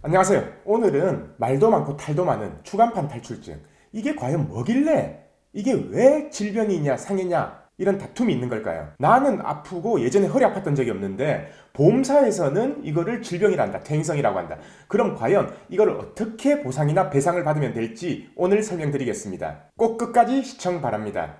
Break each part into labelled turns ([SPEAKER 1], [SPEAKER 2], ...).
[SPEAKER 1] 안녕하세요. 오늘은 말도 많고 탈도 많은 추간판 탈출증. 이게 과연 뭐길래? 이게 왜 질병이냐 상해냐? 이런 다툼이 있는 걸까요? 나는 아프고 예전에 허리 아팠던 적이 없는데 보험사에서는 이거를 질병이란다, 퇴행성이라고 한다. 그럼 과연 이걸 어떻게 보상이나 배상을 받으면 될지 오늘 설명드리겠습니다. 꼭 끝까지 시청 바랍니다.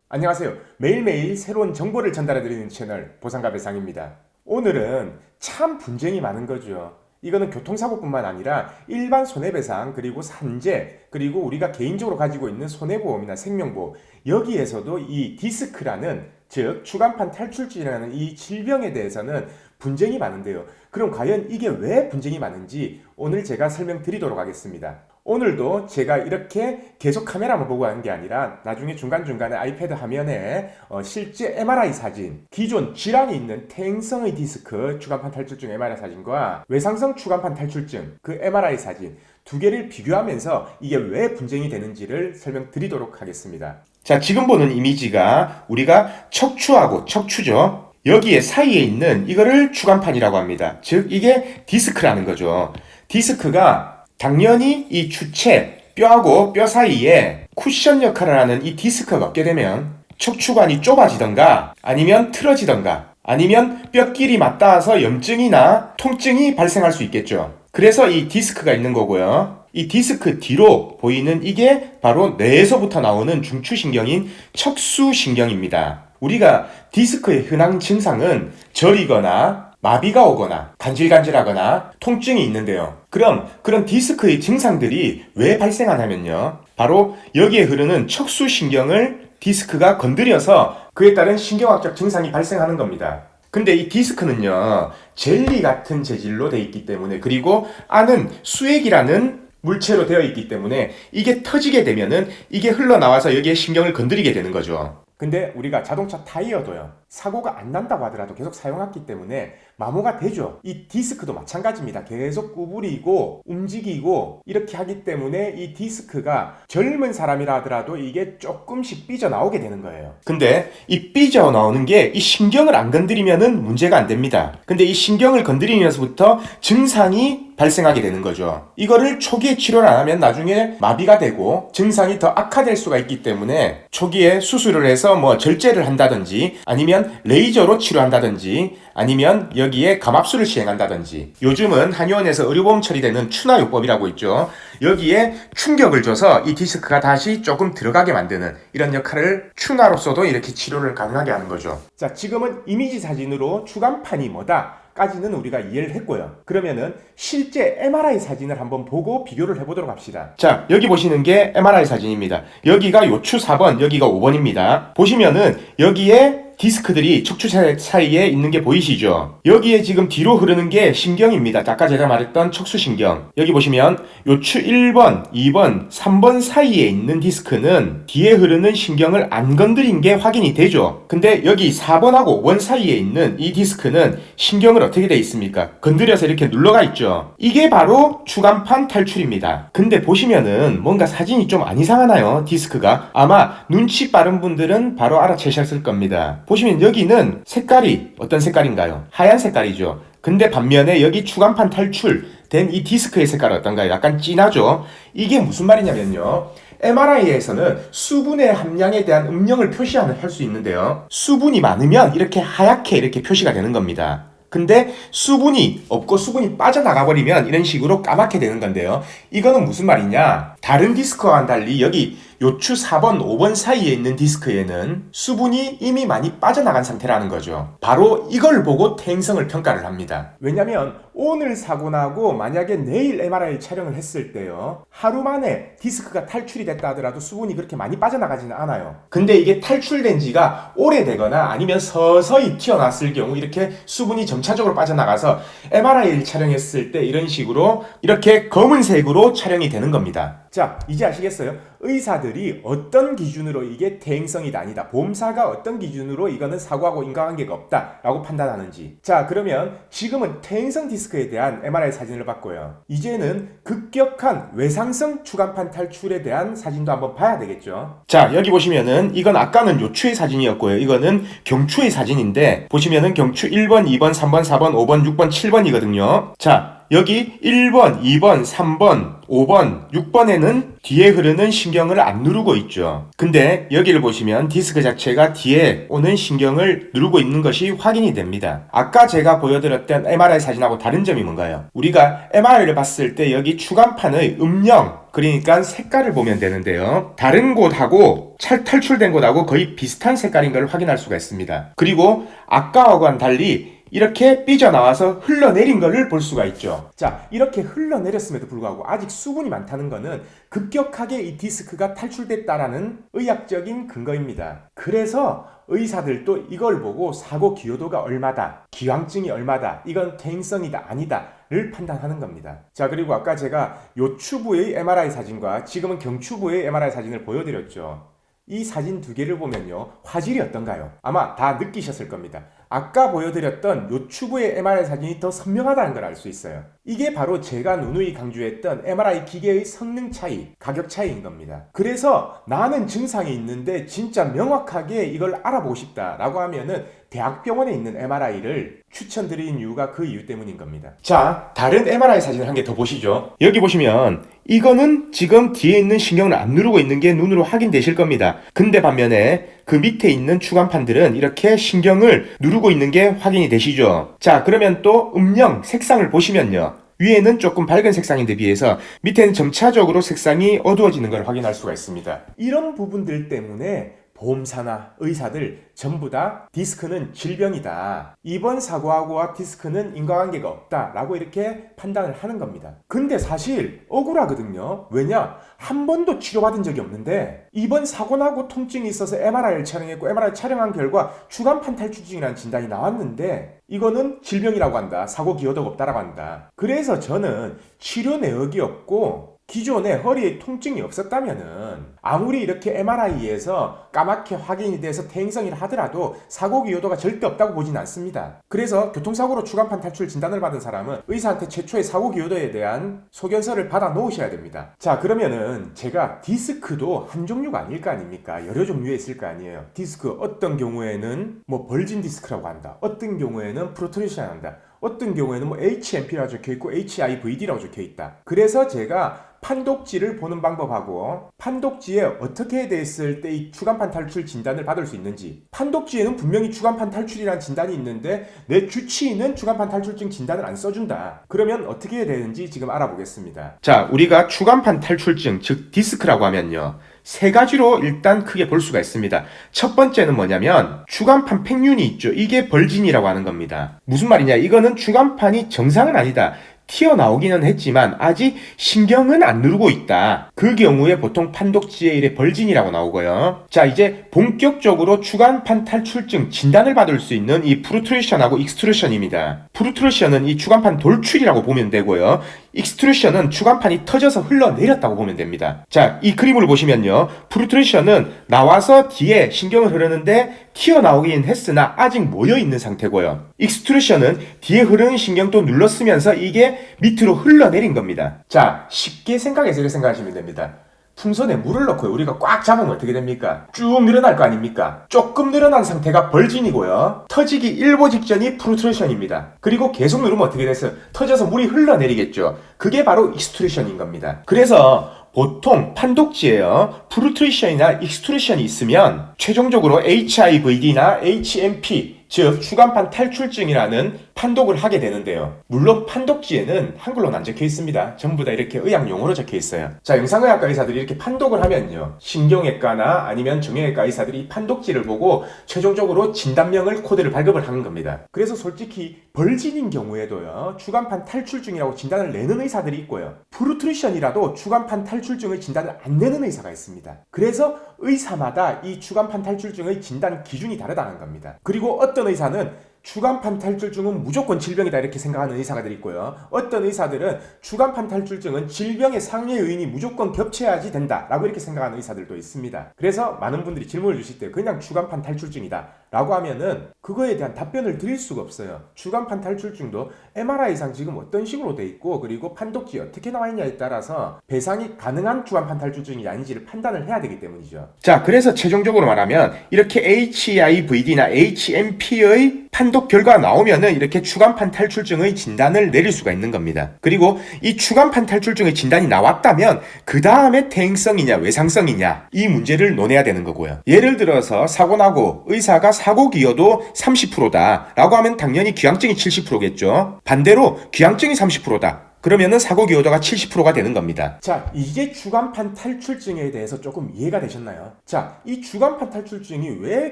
[SPEAKER 1] 안녕하세요. 매일매일 새로운 정보를 전달해드리는 채널 보상과 배상입니다. 오늘은 참 분쟁이 많은 거죠. 이거는 교통사고뿐만 아니라 일반 손해배상 그리고 산재 그리고 우리가 개인적으로 가지고 있는 손해보험이나 생명보험 여기에서도 이 디스크라는 즉 추간판 탈출증이라는 이 질병에 대해서는 분쟁이 많은데요. 그럼 과연 이게 왜 분쟁이 많은지 오늘 제가 설명드리도록 하겠습니다. 오늘도 제가 이렇게 계속 카메라만 보고 하는 게 아니라 나중에 중간중간에 아이패드 화면에 실제 MRI 사진, 기존 질환이 있는 퇴행성의 디스크 추간판 탈출증 MRI 사진과 외상성 추간판 탈출증 그 MRI 사진 두 개를 비교하면서 이게 왜 분쟁이 되는지를 설명드리도록 하겠습니다. 자, 지금 보는 이미지가 우리가 척추하고 척추죠. 여기에 사이에 있는 이거를 추간판이라고 합니다. 즉 이게 디스크라는 거죠. 디스크가 당연히 이 추체, 뼈하고 뼈 사이에 쿠션 역할을 하는 이 디스크가 없게 되면 척추관이 좁아지던가 아니면 틀어지던가 아니면 뼈끼리 맞닿아서 염증이나 통증이 발생할 수 있겠죠. 그래서 이 디스크가 있는 거고요. 이 디스크 뒤로 보이는 이게 바로 뇌에서부터 나오는 중추신경인 척수신경입니다. 우리가 디스크의 흔한 증상은 저리거나 마비가 오거나 간질간질하거나 통증이 있는데요. 그럼 그런 디스크의 증상들이 왜 발생하냐면요. 바로 여기에 흐르는 척수신경을 디스크가 건드려서 그에 따른 신경학적 증상이 발생하는 겁니다. 근데 이 디스크는요, 젤리 같은 재질로 되어 있기 때문에 그리고 안은 수액이라는 물체로 되어 있기 때문에 이게 터지게 되면은 이게 흘러나와서 여기에 신경을 건드리게 되는 거죠. 근데 우리가 자동차 타이어도요, 사고가 안 난다고 하더라도 계속 사용했기 때문에 마모가 되죠. 이 디스크도 마찬가지입니다. 계속 구부리고 움직이고 이렇게 하기 때문에 이 디스크가 젊은 사람이라 하더라도 이게 조금씩 삐져나오게 되는 거예요. 근데 이 삐져나오는 게 이 신경을 안 건드리면은 문제가 안 됩니다. 근데 이 신경을 건드리면서부터 증상이 발생하게 되는 거죠. 이거를 초기에 치료를 안 하면 나중에 마비가 되고 증상이 더 악화될 수가 있기 때문에 초기에 수술을 해서 뭐 절제를 한다든지 아니면 레이저로 치료한다든지 아니면 여기에 감압술을 시행한다든지 요즘은 한의원에서 의료보험 처리되는 추나요법이라고 있죠. 여기에 충격을 줘서 이 디스크가 다시 조금 들어가게 만드는 이런 역할을 추나로서도 이렇게 치료를 가능하게 하는 거죠. 자, 지금은 이미지 사진으로 추간판이 뭐다 까지는 우리가 이해를 했고요. 그러면은 실제 MRI 사진을 한번 보고 비교를 해보도록 합시다. 자, 여기 보시는 게 MRI 사진입니다. 여기가 요추 4번, 여기가 5번입니다. 보시면은 여기에 디스크들이 척추 사이에 있는 게 보이시죠? 여기에 지금 뒤로 흐르는 게 신경입니다. 아까 제가 말했던 척수신경. 여기 보시면 요추 1번, 2번, 3번 사이에 있는 디스크는 뒤에 흐르는 신경을 안 건드린 게 확인이 되죠. 근데 여기 4번하고 5번 사이에 있는 이 디스크는 신경을 어떻게 돼 있습니까? 건드려서 이렇게 눌러가 있죠. 이게 바로 추간판 탈출입니다. 근데 보시면은 뭔가 사진이 좀 안 이상하나요? 디스크가. 아마 눈치 빠른 분들은 바로 알아채셨을 겁니다. 보시면 여기는 색깔이 어떤 색깔인가요? 하얀 색깔이죠. 근데 반면에 여기 추간판 탈출된 이 디스크의 색깔은 어떤가요? 약간 진하죠? 이게 무슨 말이냐면요. MRI에서는 수분의 함량에 대한 음영을 할 수 있는데요. 수분이 많으면 이렇게 하얗게 이렇게 표시가 되는 겁니다. 근데 수분이 없고 수분이 빠져나가 버리면 이런 식으로 까맣게 되는 건데요. 이거는 무슨 말이냐? 다른 디스크와는 달리 여기 요추 4번, 5번 사이에 있는 디스크에는 수분이 이미 많이 빠져나간 상태라는 거죠. 바로 이걸 보고 퇴행성을 평가를 합니다. 왜냐면 오늘 사고 나고 만약에 내일 MRI 촬영을 했을 때요, 하루 만에 디스크가 탈출이 됐다 하더라도 수분이 그렇게 많이 빠져나가지는 않아요. 근데 이게 탈출된 지가 오래되거나 아니면 서서히 튀어나왔을 경우 이렇게 수분이 점차적으로 빠져나가서 MRI를 촬영했을 때 이런 식으로 이렇게 검은색으로 촬영이 되는 겁니다. 자, 이제 아시겠어요? 의사들이 어떤 기준으로 이게 퇴행성이다 아니다, 보험사가 어떤 기준으로 이거는 사고하고 인과관계가 없다 라고 판단하는지. 자, 그러면 지금은 퇴행성 디스크에 대한 MRI 사진을 봤고요. 이제는 급격한 외상성 추간판 탈출에 대한 사진도 한번 봐야 되겠죠. 자, 여기 보시면은 이건 아까는 요추의 사진이었고요. 이거는 경추의 사진인데 보시면은 경추 1번, 2번, 3번, 4번, 5번, 6번, 7번이거든요. 자, 여기 1번, 2번, 3번, 5번, 6번에는 뒤에 흐르는 신경을 안 누르고 있죠. 근데 여기를 보시면 디스크 자체가 뒤에 오는 신경을 누르고 있는 것이 확인이 됩니다. 아까 제가 보여드렸던 MRI 사진하고 다른 점이 뭔가요? 우리가 MRI를 봤을 때 여기 추간판의 음영, 그러니까 색깔을 보면 되는데요. 다른 곳하고 탈출된 곳하고 거의 비슷한 색깔인 걸 확인할 수가 있습니다. 그리고 아까와는 달리 이렇게 삐져나와서 흘러내린 것을 볼 수가 있죠. 자, 이렇게 흘러내렸음에도 불구하고 아직 수분이 많다는 것은 급격하게 이 디스크가 탈출됐다라는 의학적인 근거입니다. 그래서 의사들도 이걸 보고 사고 기여도가 얼마다, 기왕증이 얼마다, 이건 퇴행성이다 아니다 를 판단하는 겁니다. 자, 그리고 아까 제가 요추부의 MRI 사진과 지금은 경추부의 MRI 사진을 보여드렸죠. 이 사진 두 개를 보면요, 화질이 어떤가요? 아마 다 느끼셨을 겁니다. 아까 보여드렸던 요추부의 MRI 사진이 더 선명하다는 걸 알 수 있어요. 이게 바로 제가 누누이 강조했던 MRI 기계의 성능 차이, 가격 차이인 겁니다. 그래서 나는 증상이 있는데 진짜 명확하게 이걸 알아보고 싶다라고 하면은 대학병원에 있는 MRI를 추천드리는 이유가 그 이유 때문인 겁니다. 자, 다른 MRI 사진을 한 개 더 보시죠. 여기 보시면 이거는 지금 뒤에 있는 신경을 안 누르고 있는 게 눈으로 확인되실 겁니다. 근데 반면에 그 밑에 있는 추간판들은 이렇게 신경을 누르고 있는 게 확인이 되시죠. 자, 그러면 또 음영, 색상을 보시면요. 위에는 조금 밝은 색상인데 비해서 밑에는 점차적으로 색상이 어두워지는 걸 확인할 수가 있습니다. 이런 부분들 때문에 보험사나 의사들 전부 다 디스크는 질병이다, 이번 사고하고와 디스크는 인과관계가 없다 라고 이렇게 판단을 하는 겁니다. 근데 사실 억울하거든요. 왜냐? 한 번도 치료받은 적이 없는데 이번 사고 나고 통증이 있어서 MRI를 촬영했고 MRI 촬영한 결과 추간판 탈출증이라는 진단이 나왔는데 이거는 질병이라고 한다, 사고 기여도가 없다라고 한다. 그래서 저는 치료 내역이 없고 기존에 허리에 통증이 없었다면은 아무리 이렇게 MRI에서 까맣게 확인이 돼서 퇴행성이라 하더라도 사고 기여도가 절대 없다고 보진 않습니다. 그래서 교통사고로 추간판 탈출 진단을 받은 사람은 의사한테 최초의 사고 기여도에 대한 소견서를 받아 놓으셔야 됩니다. 자, 그러면은 제가 디스크도 한 종류가 아닐 거 아닙니까? 여러 종류에 있을 거 아니에요. 디스크 어떤 경우에는 뭐 벌진 디스크라고 한다, 어떤 경우에는 프로트루션 한다, 어떤 경우에는 뭐 HMP라고 적혀있고 HIVD라고 적혀있다. 그래서 제가 판독지를 보는 방법하고 판독지에 어떻게 됐을 때 이 추간판 탈출 진단을 받을 수 있는지, 판독지에는 분명히 추간판 탈출이라는 진단이 있는데 내 주치의는 추간판 탈출증 진단을 안 써준다. 그러면 어떻게 해야 되는지 지금 알아보겠습니다. 자, 우리가 추간판 탈출증, 즉 디스크라고 하면요, 세 가지로 일단 크게 볼 수가 있습니다. 첫 번째는 뭐냐면 추간판 팽윤이 있죠. 이게 벌진이라고 하는 겁니다. 무슨 말이냐? 이거는 추간판이 정상은 아니다, 튀어나오기는 했지만 아직 신경은 안 누르고 있다. 그 경우에 보통 판독지에 이래 벌진이라고 나오고요. 자, 이제 본격적으로 추간판 탈출증 진단을 받을 수 있는 이 프루트루션하고 익스트루션입니다. 프루트루션은 이 추간판 돌출이라고 보면 되고요. 익스트루션은 추간판이 터져서 흘러내렸다고 보면 됩니다. 자, 이 그림을 보시면요, 프루트루션은 나와서 뒤에 신경을 흐르는데 튀어나오긴 했으나 아직 모여있는 상태고요. 익스트루션은 뒤에 흐르는 신경도 눌렀으면서 이게 밑으로 흘러내린 겁니다. 자, 쉽게 생각해서 이렇게 생각하시면 됩니다. 풍선에 물을 넣고 우리가 꽉 잡으면 어떻게 됩니까? 쭉 늘어날 거 아닙니까? 조금 늘어난 상태가 벌진이고요. 터지기 일보 직전이 프루트루션입니다. 그리고 계속 누르면 어떻게 됐어요? 터져서 물이 흘러내리겠죠. 그게 바로 익스트루션인 겁니다. 그래서 보통 판독지에요, 프루트루션이나 익스트루션이 있으면 최종적으로 HIVD나 HMP, 즉 추간판 탈출증이라는 판독을 하게 되는데요. 물론 판독지에는 한글로는 안 적혀 있습니다. 전부 다 이렇게 의학 용어로 적혀 있어요. 자, 영상의학과 의사들이 이렇게 판독을 하면요, 신경외과나 아니면 정형외과 의사들이 판독지를 보고 최종적으로 진단명을 코드를 발급을 하는 겁니다. 그래서 솔직히 벌진인 경우에도요, 추간판 탈출증이라고 진단을 내는 의사들이 있고요, 프루트루션이라도 추간판 탈출증의 진단을 안 내는 의사가 있습니다. 그래서 의사마다 이 추간판 탈출증의 진단 기준이 다르다는 겁니다. 그리고 어떤 의사는 추간판 탈출증은 무조건 질병이다 이렇게 생각하는 의사가들이 있고요. 어떤 의사들은 추간판 탈출증은 질병의 상해 요인이 무조건 겹쳐야지 된다라고 이렇게 생각하는 의사들도 있습니다. 그래서 많은 분들이 질문을 주실 때 그냥 추간판 탈출증이다 라고 하면은 그거에 대한 답변을 드릴 수가 없어요. 추간판 탈출증도 MRI상 지금 어떤 식으로 돼 있고 그리고 판독지 어떻게 나와 있냐에 따라서 배상이 가능한 추간판 탈출증이 아닌지를 판단을 해야 되기 때문이죠. 자, 그래서 최종적으로 말하면 이렇게 HIVD나 HMP의 판독 결과가 나오면은 이렇게 추간판 탈출증의 진단을 내릴 수가 있는 겁니다. 그리고 이 추간판 탈출증의 진단이 나왔다면 그 다음에 퇴행성이냐 외상성이냐 이 문제를 논해야 되는 거고요. 예를 들어서 사고 나고 의사가 사고 기여도 30%다 라고 하면 당연히 기왕증이 70%겠죠. 반대로 기왕증이 30%다. 그러면은 사고 기여도가 70%가 되는 겁니다. 자, 이게 추간판 탈출증에 대해서 조금 이해가 되셨나요? 자, 이 추간판 탈출증이 왜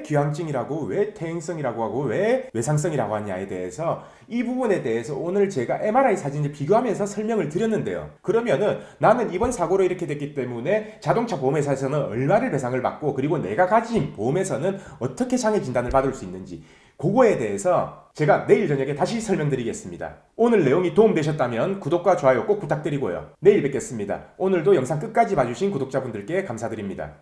[SPEAKER 1] 기왕증이라고 왜 퇴행성이라고 하고 왜 외상성이라고 하냐에 대해서 이 부분에 대해서 오늘 제가 MRI 사진을 비교하면서 설명을 드렸는데요. 그러면은 나는 이번 사고로 이렇게 됐기 때문에 자동차 보험회사에서는 얼마를 배상을 받고 그리고 내가 가진 보험에서는 어떻게 장애 진단을 받을 수 있는지 그거에 대해서 제가 내일 저녁에 다시 설명드리겠습니다. 오늘 내용이 도움되셨다면 구독과 좋아요 꼭 부탁드리고요. 내일 뵙겠습니다. 오늘도 영상 끝까지 봐주신 구독자분들께 감사드립니다.